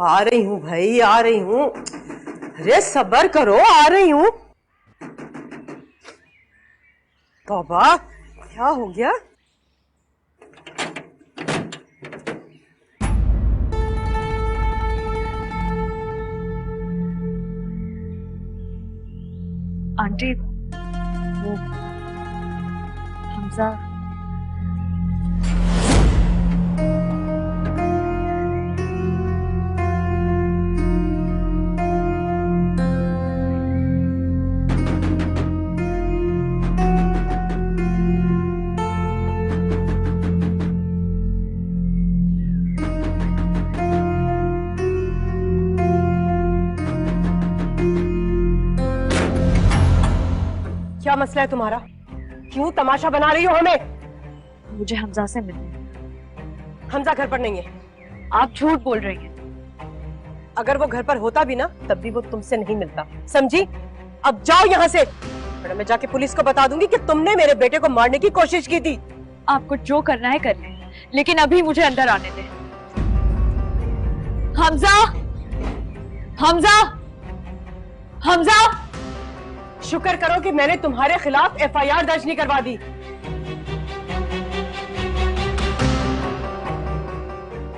आ रही हूँ भाई, आ रही हूँ। अरे सब्र करो, आ रही हूँ। तौबा, क्या हो गया? आंटी, वो हमजा। क्या मसला है तुम्हारा? क्यों तमाशा बना रही हो हमें? मुझे हमजा से मिलना है। हमजा घर पर नहीं है। आप झूठ बोल रही हैं। अगर वो घर पर होता भी ना, तब भी वो तुमसे नहीं मिलता, समझी? अब जाओ यहाँ से, वरना मैं जाके पुलिस को बता दूंगी कि तुमने मेरे बेटे को मारने की कोशिश की थी। आपको जो करना है कर लें, लेकिन अभी मुझे अंदर आने दें। हमजा, हमजा, हमजा! शुक्र करो कि मैंने तुम्हारे खिलाफ एफआईआर दर्ज नहीं करवा दी।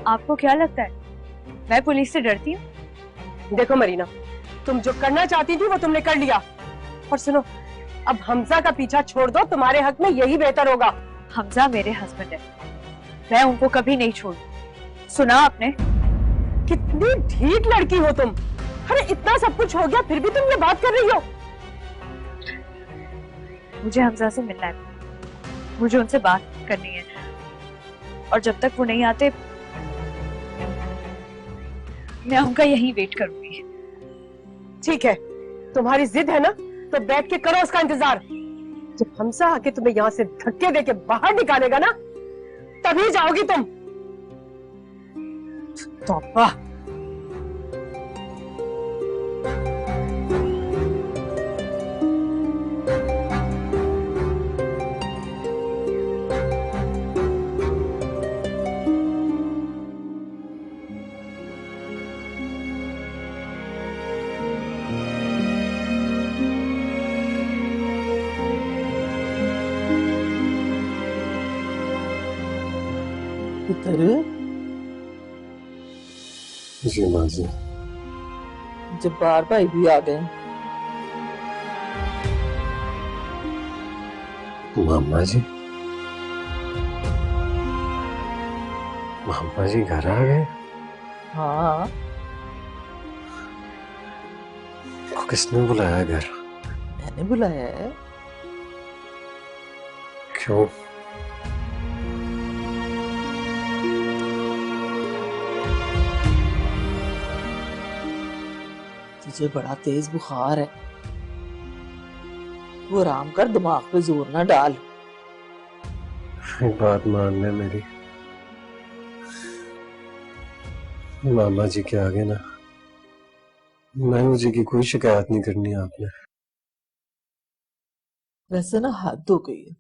आपको क्या लगता है मैं पुलिस से डरती हूँ? देखो मरीना, तुम जो करना चाहती थी वो तुमने कर लिया। और सुनो, अब हमजा का पीछा छोड़ दो, तुम्हारे हक में यही बेहतर होगा। हमजा मेरे हस्बैंड है, मैं उनको कभी नहीं छोड़ू। सुना आपने? कितनी ढीठ लड़की हो तुम। अरे इतना सब कुछ हो गया फिर भी तुम ये बात कर रही हो। मुझे हमजा से मिलना है, मुझे उनसे बात करनी है, और जब तक वो नहीं आते मैं उनका यही वेट करूंगी। ठीक है, तुम्हारी जिद है ना, तो बैठ के करो उसका इंतजार। जब हमजा आके तुम्हें यहाँ से धक्के देके बाहर निकालेगा ना, तभी जाओगी तुम। तौबा। पुत्र जी माँ जी। जब्बार भाई भी आ गए। मामा जी, मामा जी घर आ गए? हाँ, को किसने बुलाया घर? मैंने बुलाया है। क्यों? तुझे बड़ा तेज बुखार है, वो आराम कर, दिमाग पे जोर ना डाल। एक बात मान ले मेरी, मामा जी के आगे ना मैनू जी की कोई शिकायत नहीं करनी आपने। वैसे ना हद हो गई है,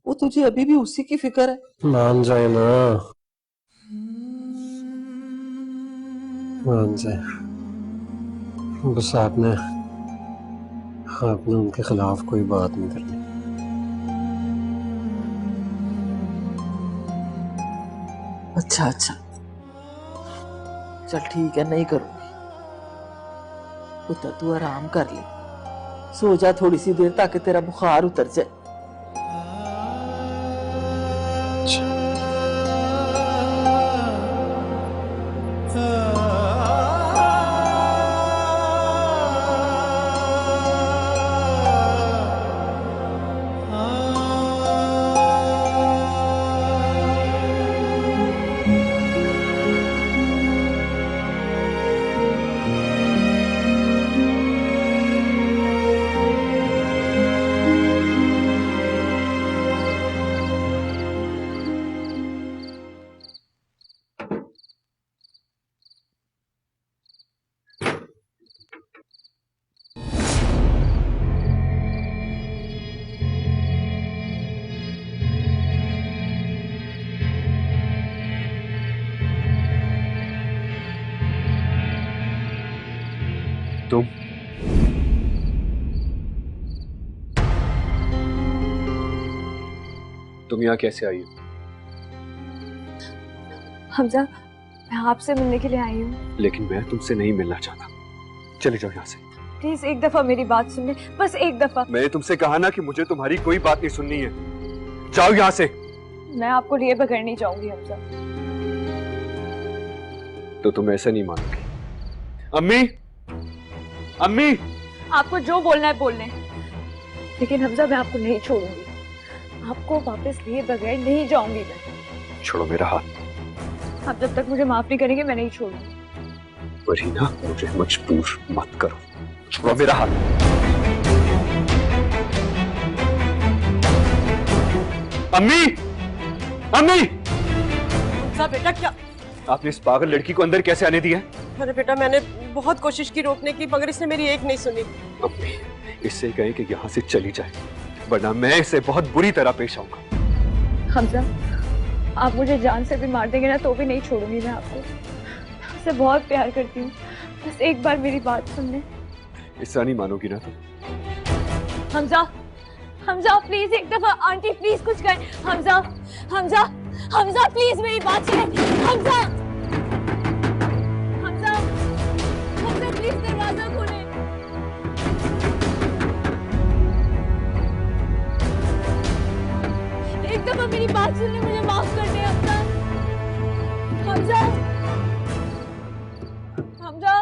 वो तुझे अभी भी उसी की फिक्र है। मान जाए ना, मान जाए। बस आपने उनके खिलाफ कोई बात नहीं करनी। अच्छा अच्छा, चल ठीक है, नहीं करूंगी। पुत्र तू आराम कर ले, सो जा थोड़ी सी देर ताकि तेरा बुखार उतर जाए। तुम यहाँ कैसे आई हो? हमजा, मैं आपसे मिलने के लिए आई हूँ। लेकिन मैं तुमसे नहीं मिलना चाहता। चले जाओ यहाँ से। प्लीज एक दफा मेरी बात सुन ले, बस एक दफा। मैंने तुमसे कहा ना कि मुझे तुम्हारी कोई बात नहीं सुननी है। जाओ यहाँ से। मैं आपको लिए बगैर नहीं जाऊंगी हमजा। तो तुम ऐसा नहीं मानोगे। अम्मी, अम्मी, आपको जो बोलना है बोल लें, लेकिन हमजा मैं आपको नहीं छोड़ूंगी। आपको वापस लिए बगैर नहीं जाऊंगी मैं। छोड़ो मेरा हाथ। आप जब तक मुझे माफ नहीं करेंगे मैं नहीं छोड़ूंगी। वरीना, मुझे मजबूर मत करो। छोड़ो मेरा हाथ। अम्मी, अम्मी! बेटा क्या? आपने इस पागल लड़की को अंदर कैसे आने दिया? अरे बेटा, मैंने बहुत कोशिश की रोकने की, मगर इसने मेरी एक नहीं सुनी। अम्मी, इससे कहें कि यहाँ से चली जाए, वरना मैं इसे बहुत बुरी तरह पेश आऊंगा। हमजा, आप मुझे जान से भी मार देंगे ना तो भी नहीं छोड़ूंगी मैं आपको। आपसे बहुत प्यार करती हूँ, बस एक बार मेरी बात सुन ले। ऐसा नहीं मानोगी ना तुम? हमजा, हमजा प्लीज एक दफा, आंटी प्लीज कुछ कर। हमजा, हमजा, हमजा प्लीज मेरी बात सुने। हमजा, हमजा, हमजा प्लीज दरवाजा खोले। एक दफा मेरी बात सुन ले, मुझे माफ कर दे हमजा। हमजा, हमजा,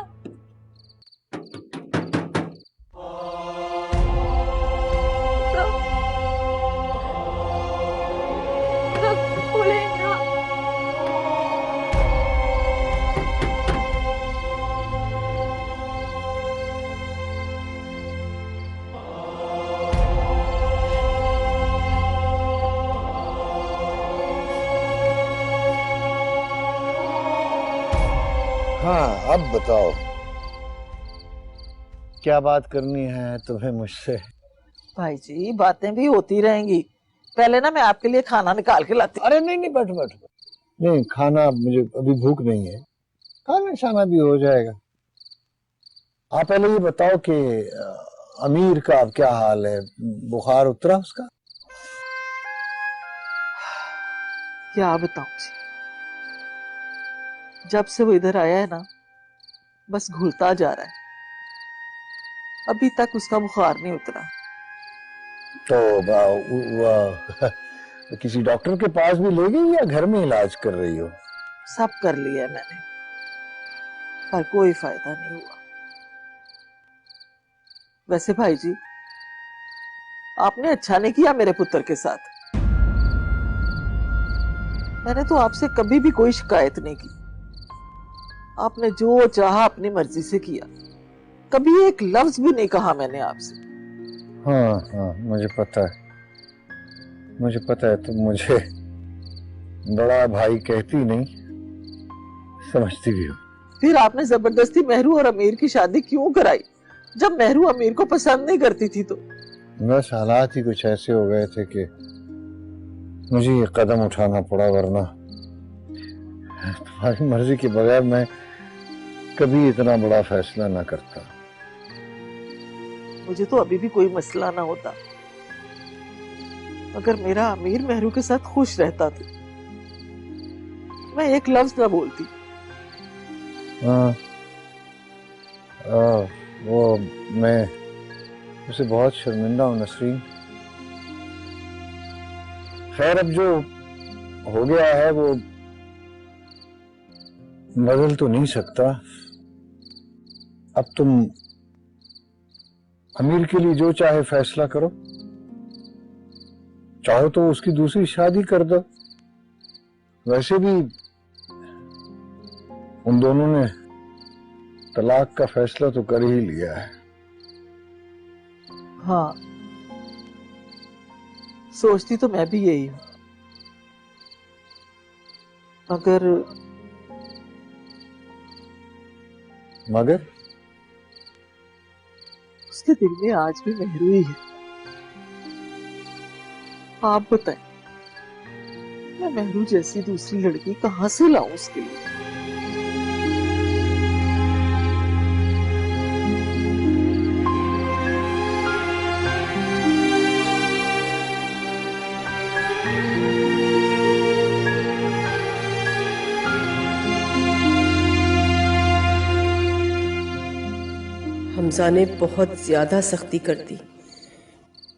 खोले ना। हाँ, अब बताओ क्या बात करनी है तुम्हें मुझसे? भाई जी, बातें भी होती रहेंगी। पहले ना मैं आपके लिए खाना निकाल के लाती। अरे नहीं नहीं, बैठ बैठ। नहीं, खाना मुझे अभी भूख नहीं है, खाना शाना भी हो जाएगा। आप पहले ये बताओ कि अमीर का अब क्या हाल है? बुखार उतरा उसका? क्या बताऊं जी, जब से वो इधर आया है ना, बस घुलता जा रहा है। अभी तक उसका बुखार नहीं उतरा। तो किसी डॉक्टर के पास भी ले गई या घर में इलाज कर रही हो? सब कर लिया है मैंने, पर कोई फायदा नहीं हुआ। वैसे भाई जी, आपने अच्छा नहीं किया मेरे पुत्र के साथ। मैंने तो आपसे कभी भी कोई शिकायत नहीं की। आपने जो चाहा अपनी मर्जी से किया, कभी एक लफ्ज भी नहीं कहा मैंने आपसे। हाँ हाँ, मुझे पता है, मुझे पता है। तुम मुझे बड़ा भाई कहती नहीं, समझती भी हो। फिर आपने जबरदस्ती मेहरू और अमीर की शादी क्यों कराई, जब मेहरू अमीर को पसंद नहीं करती थी? तो बस हालात ही कुछ ऐसे हो गए थे कि मुझे ये कदम उठाना पड़ा, वरना तुम्हारी मर्जी के बगैर मैं कभी इतना बड़ा फैसला ना करता। मुझे तो अभी भी कोई मसला ना होता अगर मेरा अमीर मेहरू के साथ खुश रहता तो मैं एक लफ्ज ना बोलती। हाँ, वो मैं उसे बहुत शर्मिंदा हूँ नसरीन। खैर, अब जो हो गया है वो बदल तो नहीं सकता। अब तुम अमीर के लिए जो चाहे फैसला करो। चाहो तो उसकी दूसरी शादी कर दो। वैसे भी उन दोनों ने तलाक का फैसला तो कर ही लिया है। हाँ, सोचती तो मैं भी यही हूं, मगर उसके दिल में आज भी मेहरू ही है। आप बताएं, मैं मेहरू जैसी दूसरी लड़की कहां से लाऊं उसके लिए? हमजा ने बहुत ज्यादा सख्ती कर दी।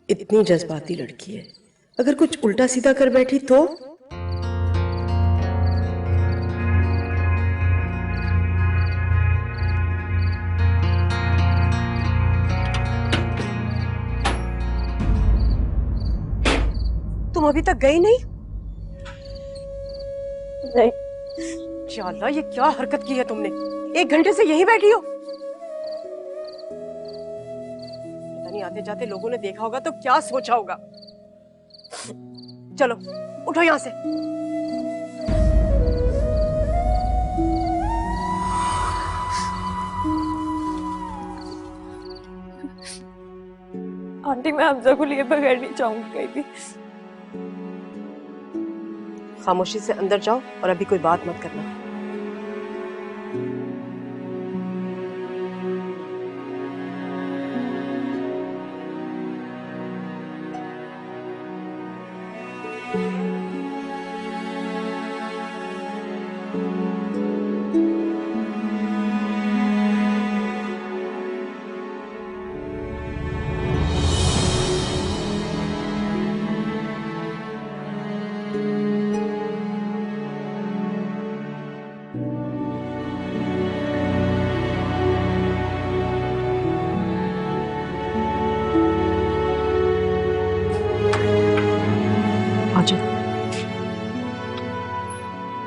इतनी जज्बाती लड़की है, अगर कुछ उल्टा सीधा कर बैठी तो। तुम अभी तक गई नहीं? नहीं। अल्लाह, ये क्या हरकत की है तुमने? 1 घंटे से यहीं बैठी हो। पता नहीं आते जाते लोगों ने देखा होगा तो क्या सोचा होगा। चलो उठो यहां से। आंटी, मैं हमजा को लिए बगैर नहीं जाऊंगी कहीं भी। खामोशी से अंदर जाओ और अभी कोई बात मत करना।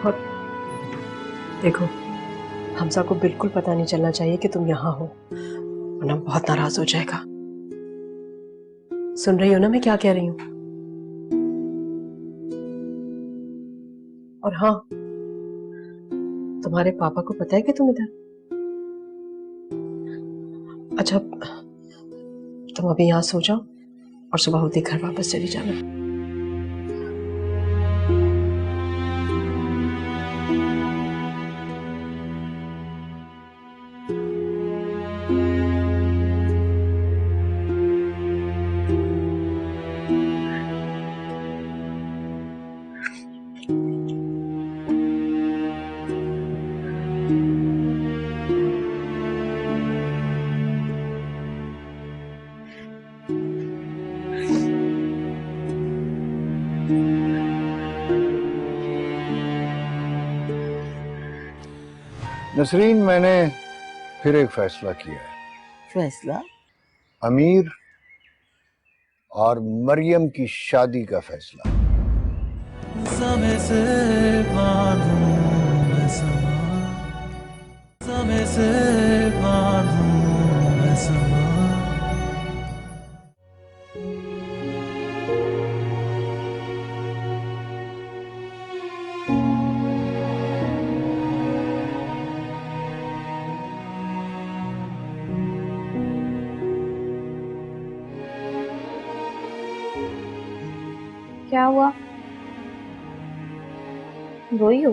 और देखो, हमजा को बिल्कुल पता नहीं चलना चाहिए कि तुम यहाँ हो, वरना बहुत नाराज हो जाएगा। सुन रही हो ना मैं क्या कह रही हूँ? और हाँ, तुम्हारे पापा को पता है कि तुम इधर? अच्छा, तुम अभी यहाँ सो जाओ और सुबह होते घर वापस चली जाना। नसरीन, मैंने फिर एक फैसला किया है। फैसला? अमीर और मरियम की शादी का फैसला। समय से बांधूं मैं समा, समय से बांधूं मैं समा। क्या हुआ? रोई हो?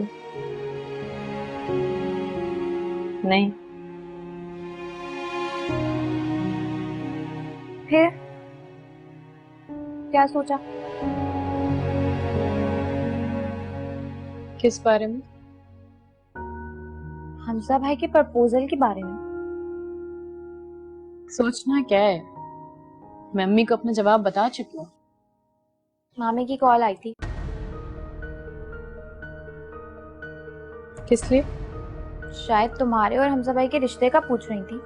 नहीं। फिर क्या सोचा? किस बारे में? हमजा भाई के प्रपोजल के बारे में। सोचना क्या है, मैं मम्मी को अपना जवाब बता चुकी हूँ। मामी की कॉल आई थी। किस लिए? शायद तुम्हारे और हमजा भाई के रिश्ते का पूछ रही थी।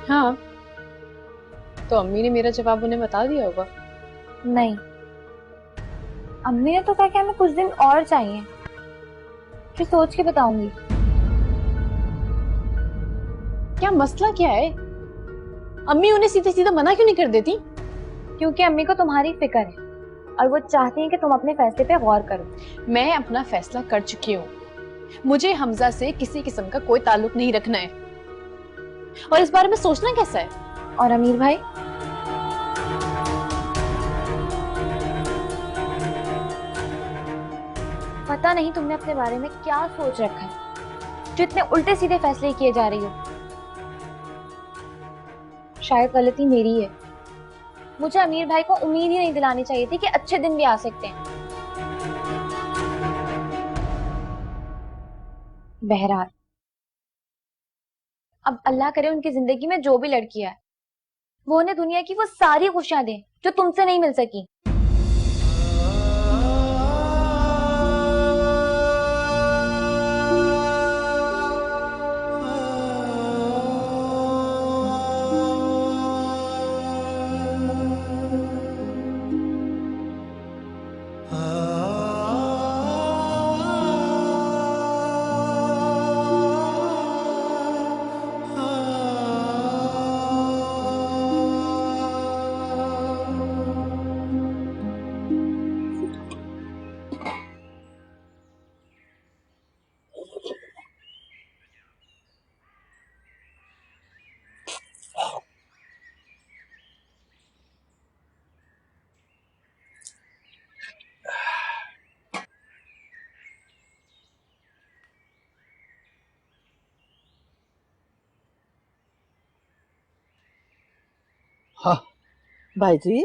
हाँ, तो अम्मी ने मेरा जवाब उन्हें बता दिया होगा। नहीं, अम्मी ने तो कहा कि हमें कुछ दिन और चाहिए, फिर सोच के बताऊंगी। क्या मसला क्या है? अम्मी उन्हें सीधे सीधे मना क्यों नहीं कर देती? क्योंकि अम्मी को तुम्हारी फिक्र है और वो चाहती हैं कि तुम अपने फैसले पे गौर करो। मैं अपना फैसला कर चुकी हूँ। मुझे हमजा से किसी किस्म का कोई ताल्लुक नहीं रखना है, और इस बारे में सोचना कैसा है? और अमीर भाई? पता नहीं तुमने अपने बारे में क्या सोच रखा है जो इतने उल्टे सीधे फैसले किए जा रही हो। शायद गलती मेरी है। मुझे अमीर भाई को उम्मीद ही नहीं दिलानी चाहिए थी कि अच्छे दिन भी आ सकते हैं। बहरहाल, अब अल्लाह करे उनकी जिंदगी में जो भी लड़की है वो उन्हें दुनिया की वो सारी खुशियां दे जो तुमसे नहीं मिल सकी। हाँ। भाई जी,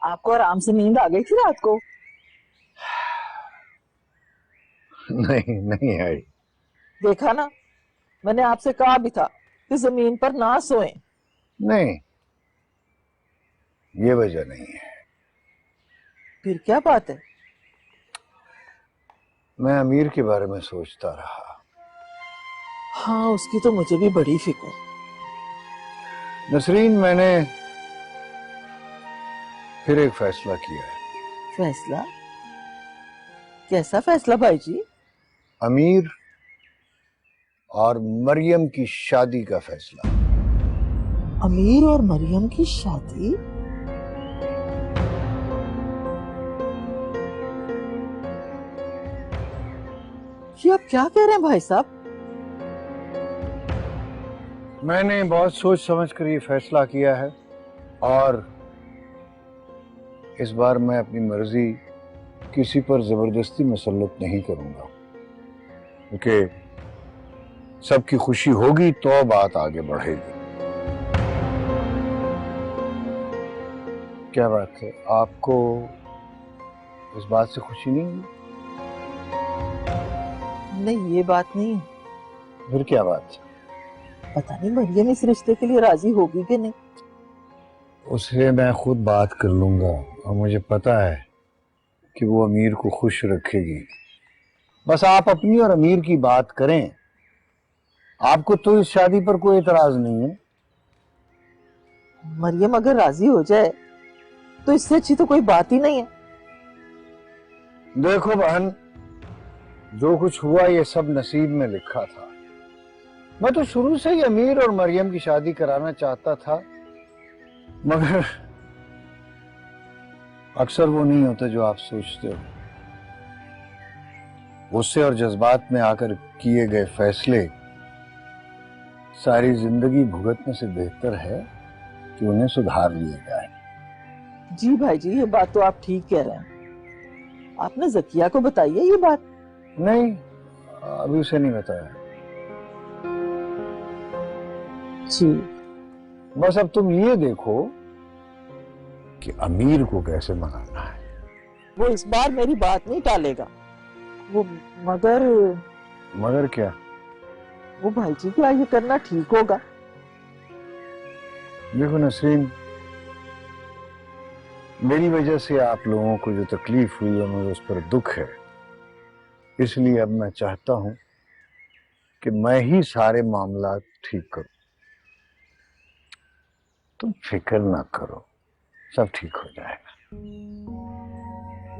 आपको आराम से नींद आ गई थी रात को? नहीं नहीं आई। देखा ना, मैंने आपसे कहा भी था कि जमीन पर ना सोएं। नहीं, ये वजह नहीं है। फिर क्या बात है? मैं अमीर के बारे में सोचता रहा। हाँ, उसकी तो मुझे भी बड़ी फिक्र। नसरीन, मैंने फिर एक फैसला किया है। फैसला? कैसा फैसला भाई जी? अमीर और मरियम की शादी का फैसला। अमीर और मरियम की शादी? ये आप क्या कह रहे हैं भाई साहब? मैंने बहुत सोच समझ कर ये फैसला किया है और इस बार मैं अपनी मर्जी किसी पर जबरदस्ती मुसल्लत नहीं करूंगा, क्योंकि सबकी खुशी होगी तो बात आगे बढ़ेगी। क्या बात है, आपको इस बात से खुशी नहीं हुई? नहीं, ये बात नहीं। फिर क्या बात? पता नहीं मरियम इस रिश्ते के लिए राजी होगी कि नहीं। उससे मैं खुद बात कर लूंगा और मुझे पता है कि वो अमीर को खुश रखेगी। बस आप अपनी और अमीर की बात करें। आपको तो इस शादी पर कोई एतराज नहीं है। मरियम अगर राजी हो जाए तो इससे अच्छी तो कोई बात ही नहीं है। देखो बहन, जो कुछ हुआ ये सब नसीब में लिखा था। मैं तो शुरू से ही अमीर और मरियम की शादी कराना चाहता था, मगर अक्सर वो नहीं होता जो आप सोचते हो। गुस्से और जज्बात में आकर किए गए फैसले सारी जिंदगी भुगतने से बेहतर है कि उन्हें सुधार लिया जाए। जी भाई जी, ये बात तो आप ठीक कह रहे हैं। आपने जकिया को बताइए ये बात? नहीं, अभी उसे नहीं बताया। जी। बस अब तुम ये देखो कि अमीर को कैसे मनाना है। वो इस बार मेरी बात नहीं टालेगा। वो मगर क्या? वो भाई जी, क्या ये करना ठीक होगा? देखो नसरीन, मेरी वजह से आप लोगों को जो तकलीफ हुई है मुझे उस पर दुख है। इसलिए अब मैं चाहता हूं कि मैं ही सारे मामला ठीक करूं। तुम फिक्र ना करो, सब ठीक हो जाएगा।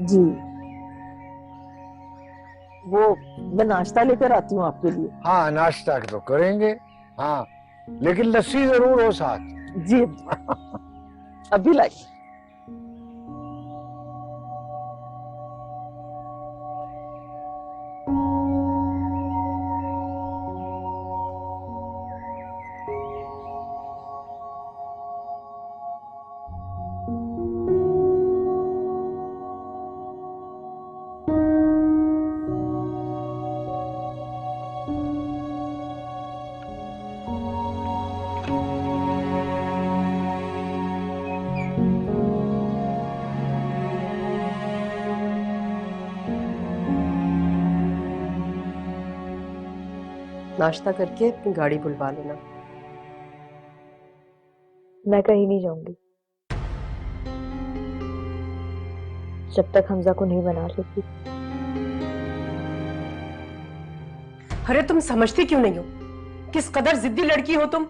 जी। वो मैं नाश्ता लेकर आती हूँ आपके लिए। हाँ, नाश्ता तो करेंगे, हाँ, लेकिन लस्सी जरूर हो साथ। जी। अभी लाई। नाश्ता करके अपनी गाड़ी बुलवा लेना। मैं कहीं नहीं जाऊंगी जब तक हमजा को नहीं बना लेती। अरे तुम समझती क्यों नहीं हो किस कदर जिद्दी लड़की हो तुम?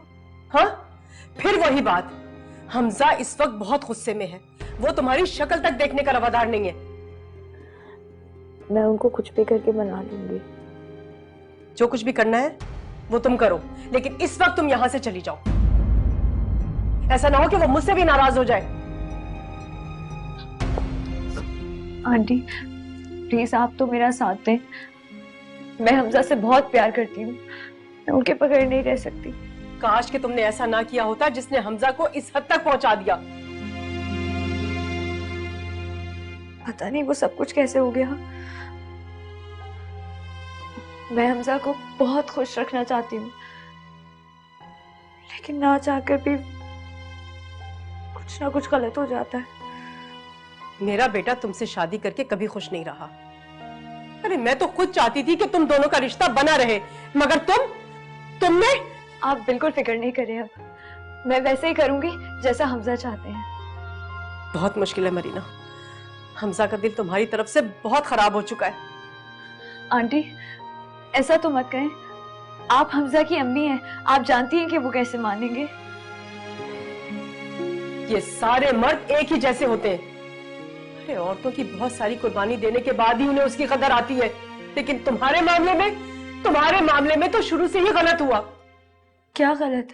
हाँ, फिर वही बात, हमजा इस वक्त बहुत गुस्से में है, वो तुम्हारी शक्ल तक देखने का रवादार नहीं है। मैं उनको कुछ भी करके बना लूंगी। जो कुछ भी करना है वो तुम करो, लेकिन इस वक्त तुम यहां से चली जाओ। ऐसा ना हो कि वो मुझसे भी नाराज हो जाए। आंटी प्लीज आप तो मेरा साथ दें, मैं हमजा से बहुत प्यार करती हूँ, मैं उनके बगैर नहीं रह सकती। काश कि तुमने ऐसा ना किया होता जिसने हमजा को इस हद तक पहुंचा दिया। पता नहीं वो सब कुछ कैसे हो गया। मैं हमजा को बहुत खुश रखना चाहती हूँ, लेकिन ना चाहकर भी कुछ ना कुछ गलत हो जाता है। मेरा बेटा तुमसे शादी करके कभी खुश नहीं रहा। अरे मैं तो खुद चाहती थी कि तुम दोनों का रिश्ता बना रहे, मगर तुमने। आप बिल्कुल फिक्र नहीं करें, अब मैं वैसे ही करूंगी जैसा हमजा चाहते हैं। बहुत मुश्किल है मरीना, हमजा का दिल तुम्हारी तरफ से बहुत खराब हो चुका है। आंटी ऐसा तो मत कहें, आप हमजा की अम्मी हैं, आप जानती हैं कि वो कैसे मानेंगे। ये सारे मर्द एक ही जैसे होते हैं। अरे औरतों की बहुत सारी कुर्बानी देने के बाद ही उन्हें उसकी कदर आती है, लेकिन तुम्हारे मामले में तो शुरू से ही गलत हुआ। क्या गलत?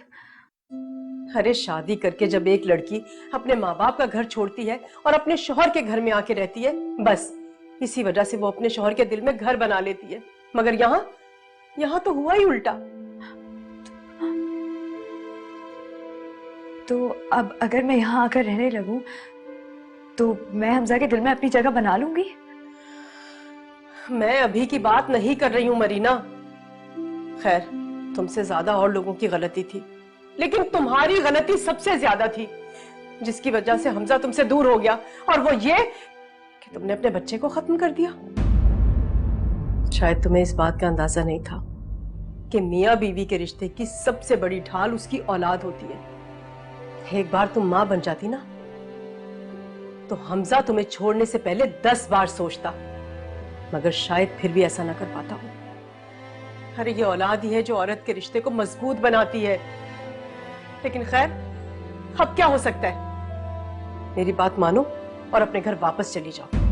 अरे शादी करके जब एक लड़की अपने माँ बाप का घर छोड़ती है और अपने शौहर के घर में आके रहती है, बस इसी वजह से वो अपने शौहर के दिल में घर बना लेती है। मगर यहाँ तो हुआ ही उल्टा। तो अब अगर मैं यहाँ आकर रहने लगूं तो मैं हमजा के दिल में अपनी जगह बना लूंगी। मैं अभी की बात नहीं कर रही हूँ मरीना। खैर तुमसे ज्यादा और लोगों की गलती थी, लेकिन तुम्हारी गलती सबसे ज्यादा थी, जिसकी वजह से हमजा तुमसे दूर हो गया, और वो ये कि तुमने अपने बच्चे को खत्म कर दिया। शायद तुम्हें इस बात का अंदाजा नहीं था कि मियाँ बीवी के रिश्ते की सबसे बड़ी ढाल उसकी औलाद होती है। एक बार तुम माँ बन जाती ना, तो हमजा तुम्हें छोड़ने से पहले 10 बार सोचता, मगर शायद फिर भी ऐसा ना कर पाता हूं। अरे ये औलाद ही है जो औरत के रिश्ते को मजबूत बनाती है। लेकिन खैर अब क्या हो सकता है, मेरी बात मानो और अपने घर वापस चली जाओ।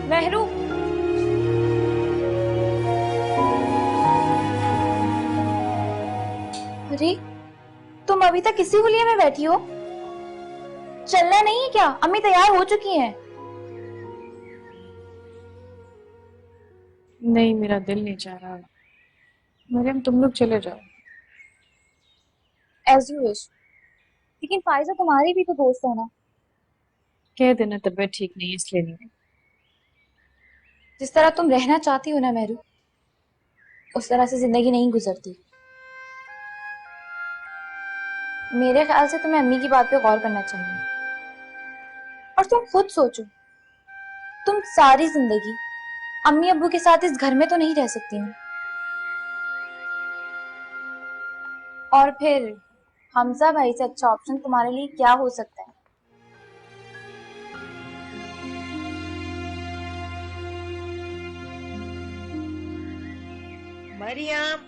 मेहरू, अरे तुम अभी तक किसी हुलिये में बैठी हो? चलना नहीं है क्या? अम्मी तैयार हो चुकी हैं। नहीं, मेरा दिल नहीं चाह रहा। मरियम तुम लोग चले जाओ। As you wish. लेकिन फाइजा तुम्हारी भी तो दोस्त है ना। कह देना तबीयत ठीक नहीं है इसलिए नहीं। जिस तरह तुम रहना चाहती हो ना मेहरू, उस तरह से जिंदगी नहीं गुजरती। मेरे ख्याल से तुम्हें अम्मी की बात पे गौर करना चाहिए। और तुम खुद सोचो, तुम सारी जिंदगी अम्मी अब्बू के साथ इस घर में तो नहीं रह सकती ना। और फिर हमजा भाई से अच्छा ऑप्शन तुम्हारे लिए क्या हो सकता है? मरियम,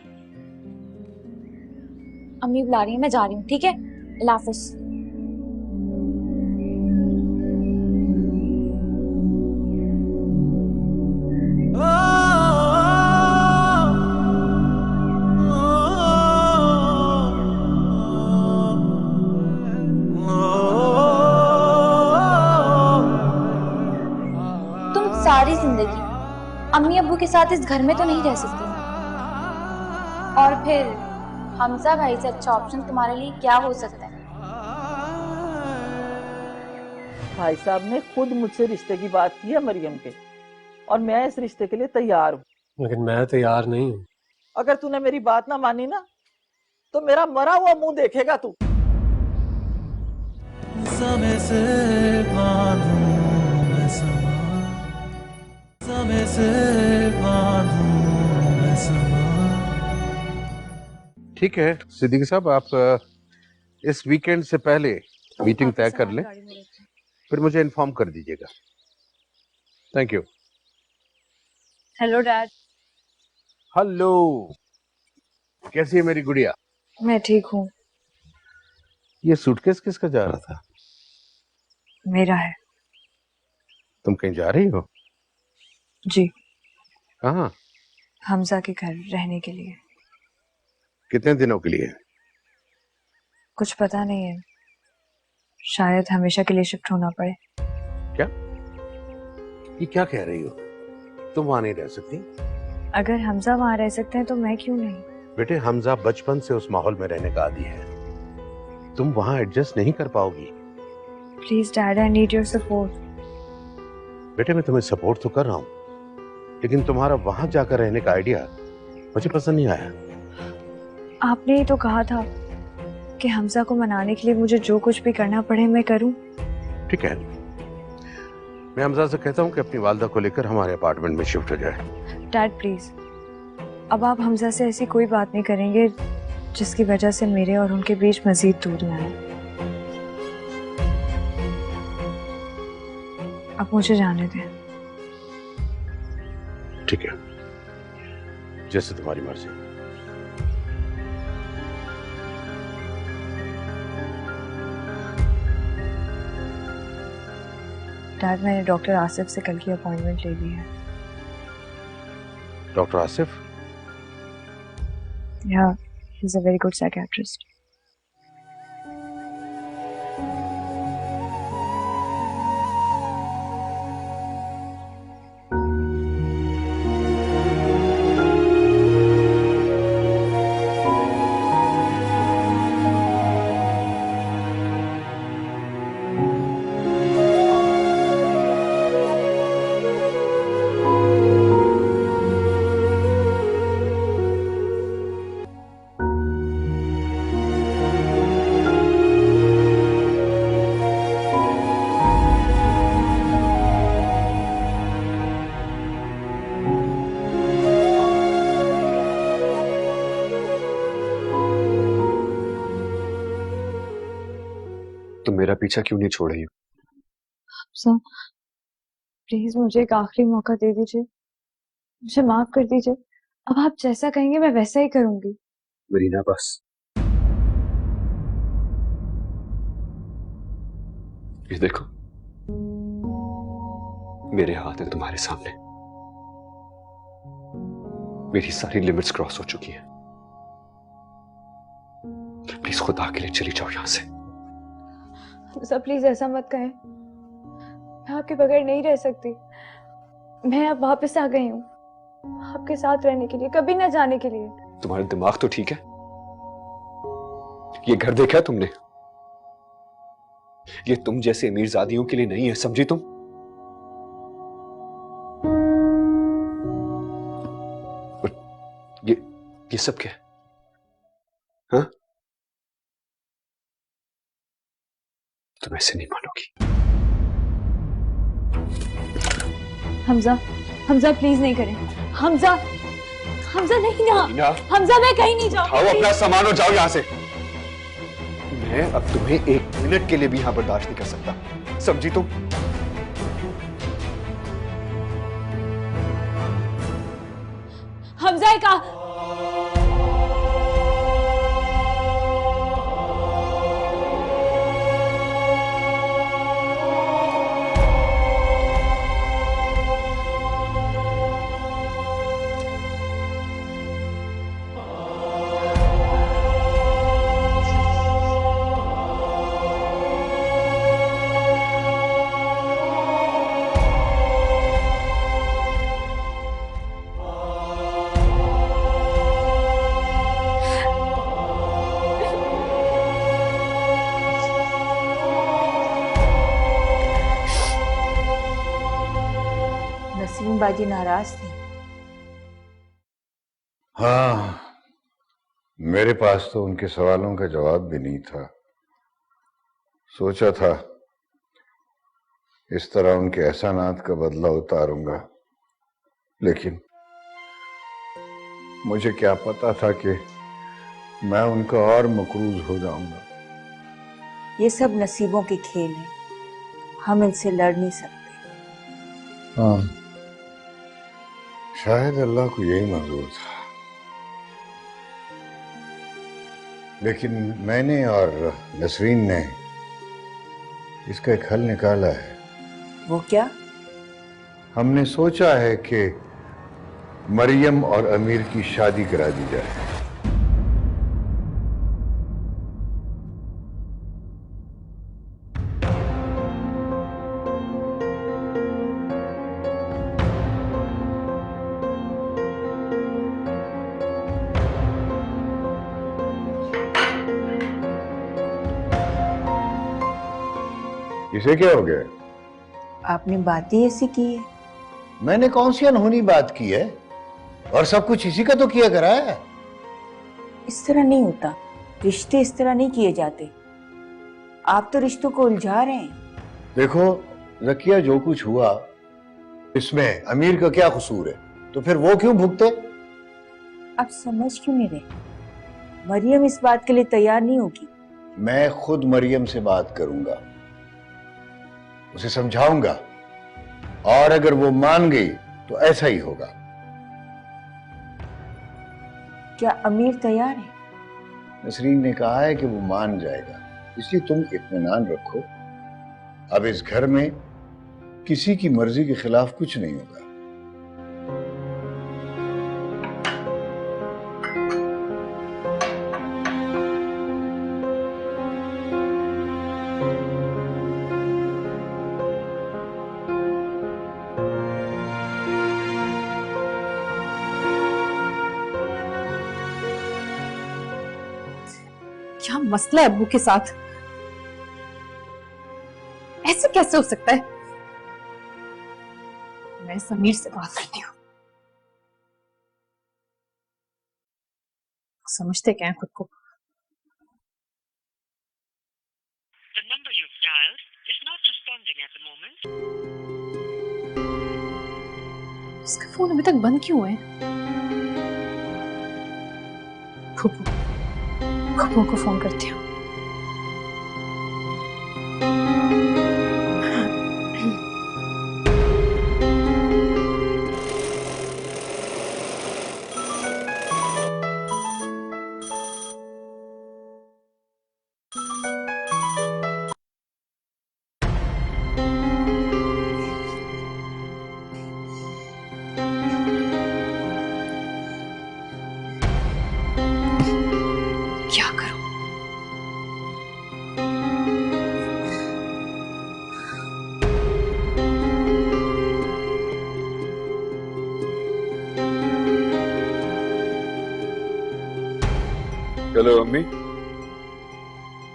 अम्मी बुला रही है, मैं जा रही हूँ। ठीक है, अल्लाह हाफिज। जिंदगी अम्मी अब्बू के साथ इस घर में तो नहीं रह सकती ना। और फिर हमजा भाई से अच्छा ऑप्शन तुम्हारे लिए क्या हो सकता है? भाई साहब ने खुद मुझसे रिश्ते की बात की है मरियम के, और मैं इस रिश्ते के लिए तैयार हूँ। लेकिन मैं तैयार नहीं हूँ। अगर तूने मेरी बात ना मानी ना तो मेरा मरा हुआ मुंह देखेगा तू। समय से बांधूं मैं समा, समय से बांधूं मैं समा। ठीक है सिद्दीकी साहब, आप इस वीकेंड से पहले मीटिंग तय कर लें, फिर मुझे इन्फॉर्म कर दीजिएगा। Thank you. Hello dad. Hello, कैसी है मेरी गुड़िया? मैं ठीक हूँ। ये सूटकेस किसका जा रहा था? मेरा है। तुम कहीं जा रही हो? जी। कहाँ? हमजा के घर रहने के लिए। कितने दिनों के लिए? कुछ पता नहीं है, शायद हमेशा के लिए शिफ्ट होना पड़े। क्या? ये क्या कह रही हो? तुम वहां नहीं रह सकती? अगर हमजा वहां रह सकते हैं तो मैं क्यों नहीं? बेटे, हमजा बचपन से उस माहौल में रहने का आदी है, तुम वहां एडजस्ट नहीं कर पाओगी। Please dad, I need your support. बेटे, मैं तुम्हें सपोर्ट तो कर रहा हूं, लेकिन तुम्हारा वहां जाकर रहने का आइडिया मुझे पसंद नहीं आया। आपने ही तो कहा था कि हमजा को मनाने के लिए मुझे जो कुछ भी करना पड़े मैं करूं। ठीक है, मैं हमजा से कहता हूं कि अपनी वालदा को लेकर हमारे अपार्टमेंट में शिफ्ट हो जाए। डैड प्लीज, अब आप हमजा से ऐसी कोई बात नहीं करेंगे जिसकी वजह से मेरे और उनके बीच मजीद दूरियां आए। अब मुझे जाने दें। ठीक है, जैसे तुम्हारी मर्जी। डैड, मैंने डॉक्टर आसिफ से कल की अपॉइंटमेंट ले ली है। Doctor Asif? Yeah, he's a very good psychiatrist. तुम मेरा पीछा क्यों नहीं छोड़ रही हो? सर प्लीज मुझे एक आखिरी मौका दे दीजिए, मुझे माफ कर दीजिए। अब आप जैसा कहेंगे मैं वैसा ही करूंगी। मरीना, बस ये देखो, मेरे हाथ है तुम्हारे सामने। मेरी सारी लिमिट्स क्रॉस हो चुकी हैं। प्लीज खुदा के लिए चली जाओ यहां से। सर प्लीज ऐसा मत कहें, मैं आपके बगैर नहीं रह सकती। मैं अब वापस आ गई हूँ आपके साथ रहने के लिए, कभी ना जाने के लिए। तुम्हारा दिमाग तो ठीक है? ये घर देखा है तुमने? ये तुम जैसे अमीरजादियों के लिए नहीं है, समझी तुम? ये सब क्या है? हाँ? तुम ऐसे नहीं मानोगी। हमजा, हमजा प्लीज नहीं करें। हमजा, हमजा नहीं ना। हमजा मैं कहीं नहीं जाऊँ। उठाओ अपना सामान और जाओ यहां से। मैं अब तुम्हें एक मिनट के लिए भी यहां बर्दाश्त नहीं कर सकता, समझी तुम? हमजा का बाजी नाराज थी। हाँ, मेरे पास तो उनके सवालों का जवाब भी नहीं था। सोचा था इस तरह उनके एहसानात का बदला उतारूंगा, लेकिन मुझे क्या पता था कि मैं उनका और मकरूज हो जाऊंगा। ये सब नसीबों के खेल हैं, हम इनसे लड़ नहीं सकते। हाँ, शायद अल्लाह को यही मंजूर था। लेकिन मैंने और नसरीन ने इसका एक हल निकाला है। वो क्या? हमने सोचा है कि मरियम और अमीर की शादी करा दी जाए। इसे क्या हो गया? आपने बात ही ऐसी की है। मैंने कौन सी अनहोनी बात की है? और सब कुछ इसी का तो किया करा है। इस तरह नहीं होता, रिश्ते इस तरह नहीं किए जाते। आप तो रिश्तों को उलझा रहे हैं। देखो रकिया, जो कुछ हुआ इसमें अमीर का क्या कसूर है? तो फिर वो क्यों भुगते? आप समझ क्यों नहीं रहे? मरियम इस बात के लिए तैयार नहीं होगी। मैं खुद मरियम से बात करूंगा, उसे समझाऊंगा, और अगर वो मान गई तो ऐसा ही होगा। क्या अमीर तैयार है? नसरीन ने कहा है कि वो मान जाएगा, इसलिए तुम इत्मीनान रखो। अब इस घर में किसी की मर्जी के खिलाफ कुछ नहीं होगा। क्या मसला है अब्बू के साथ? ऐसे कैसे हो सकता है? मैं समीर से बात करती हूँ। समझते क्या है खुद को? इसका फोन अभी तक बंद क्यों है? फूफू को फोन करती हूँ। क्या करूं? हेलो अम्मी,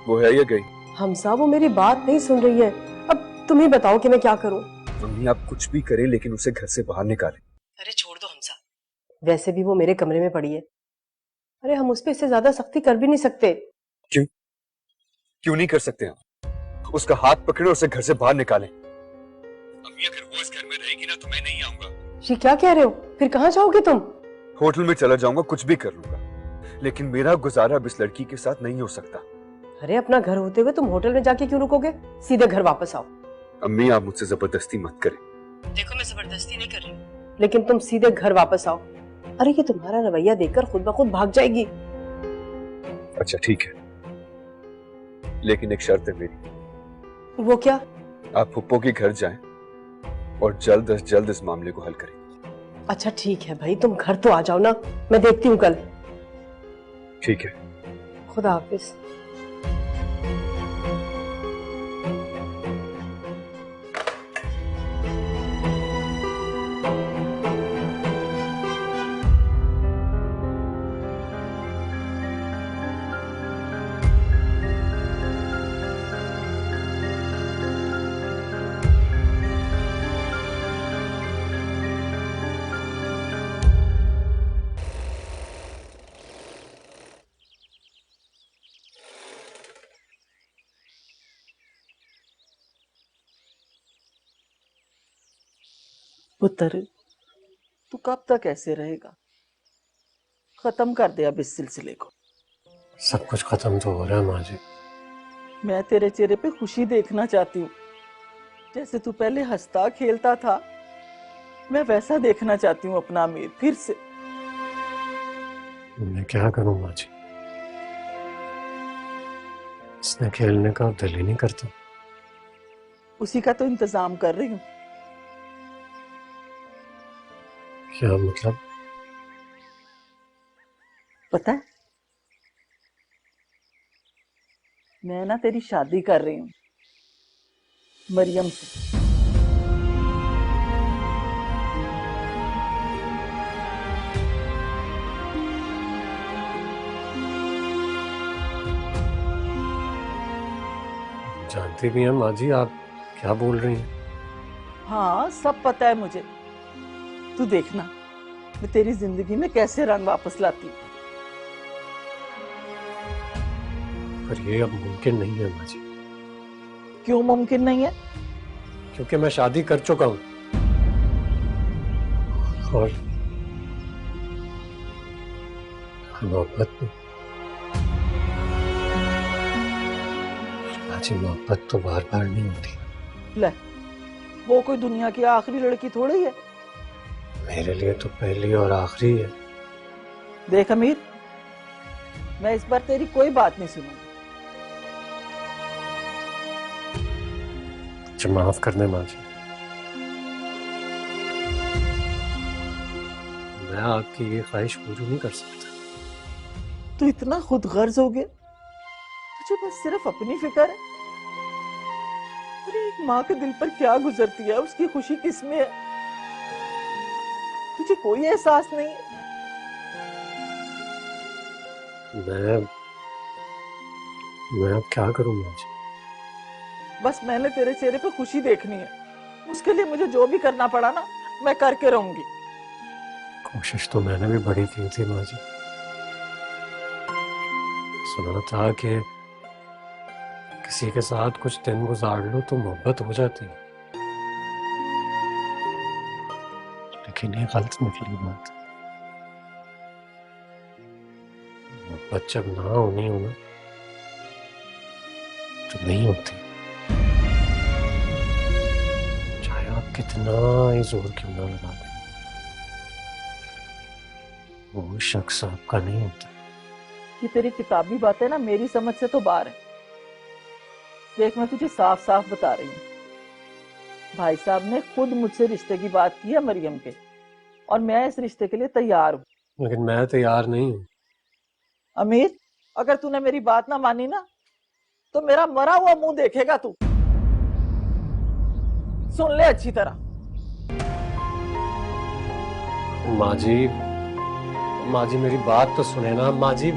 वो है या गई? हमजा, वो मेरी बात नहीं सुन रही है। अब तुम ही बताओ कि मैं क्या करूं। अम्मी आप कुछ भी करें लेकिन उसे घर से बाहर निकालें। अरे छोड़ दो हमजा, वैसे भी वो मेरे कमरे में पड़ी है। अरे हम उस पर इससे ज्यादा सख्ती कर भी नहीं सकते। क्यों? क्यों नहीं कर सकते हम? उसका हाथ पकड़े और उसे घर से बाहर निकालें। अम्मी अगर वो इस घर में रहेगी ना तो मैं नहीं आऊंगा। ये क्या कह रहे हो? फिर कहाँ जाओगे तुम? होटल में चला जाऊंगा, कुछ भी कर लूंगा, लेकिन मेरा गुजारा अब इस लड़की के साथ नहीं हो सकता। अरे अपना घर होते हुए तुम होटल में जाके क्यों रुकोगे? सीधे घर वापस आओ। अम्मी आप मुझसे जबरदस्ती मत करें। देखो मैं जबरदस्ती नहीं कर रही हूँ, लेकिन तुम सीधे घर वापस आओ। अरे ये तुम्हारा रवैया देखकर खुद ब खुद भाग जाएगी। अच्छा ठीक है, लेकिन एक शर्त है मेरी। वो क्या? आप फुप्पो के घर जाएं और जल्द अज जल्द इस मामले को हल करें। अच्छा ठीक है भाई, तुम घर तो आ जाओ ना, मैं देखती हूँ कल। ठीक है, खुदा हाफिज। पुत्र, तू कब तक ऐसे रहेगा? खत्म कर दे अब इस सिलसिले को। सब कुछ खत्म तो हो रहा है माँ जी। मैं तेरे चेहरे पे खुशी देखना चाहती हूँ, जैसे तू पहले हंसता खेलता था। मैं वैसा देखना चाहती हूँ अपना अमीर फिर से। मैं क्या करूं माँ जी, इसने खेलने का दिल ही नहीं करता। उसी का तो इंतजाम कर रही हूँ। क्या मतलब? पता है, मैं ना तेरी शादी कर रही हूँ मरियम से। जानती भी हैं माँ जी आप क्या बोल रही हैं। हाँ, सब पता है मुझे। तू देखना मैं तेरी जिंदगी में कैसे रंग वापस लाती हूँ। पर ये अब मुमकिन नहीं है माँ जी। क्यों मुमकिन नहीं है? क्योंकि मैं शादी कर चुका हूँ और मोहब्बत में, माँ जी मोहब्बत तो बार बार नहीं होती। ले, वो कोई दुनिया की आखिरी लड़की थोड़ी है। मेरे लिए तो पहली और आखिरी है। देख अमीर, मैं इस बार तेरी कोई बात नहीं सुनूंगी। मुझे माफ कर दे माँ जी, मैं आपकी ये ख्वाहिश पूरी नहीं कर सकता। तू इतना खुद गर्ज हो गया, तुझे बस सिर्फ अपनी फिक्र है। अरे एक माँ के दिल पर क्या गुजरती है, उसकी खुशी किसमें है, तुझे कोई एहसास नहीं है। मैं अब क्या करूँ माँ जी? बस मैंने तेरे चेहरे पे खुशी देखनी है। उसके लिए मुझे जो भी करना पड़ा ना, मैं करके रहूंगी। कोशिश तो मैंने भी बड़ी की थी माँ जी। सुना था कि किसी के साथ कुछ दिन गुजार लो तो मोहब्बत हो जाती है, लेकिन ये गलत निकली बात। मोहब्बत जब ना होनी हो ना तो नहीं होती, चाहे आप कितना ही जोर क्यों ना लगा दें, वो शख्स आपका नहीं होता। ये तेरी किताबी बातें ना मेरी समझ से तो बाहर है। देख, मैं तुझे साफ साफ बता रही हूँ, भाई साहब ने खुद मुझसे रिश्ते की बात की है मरियम के, और मैं इस रिश्ते के लिए तैयार हूँ। लेकिन मैं तैयार नहीं हूँ। अमीर, अगर तूने मेरी बात ना मानी ना, तो मेरा मरा हुआ मुंह देखेगा तू। सुन ले अच्छी तरह। माँ जी मेरी बात तो सुने ना। माँ जी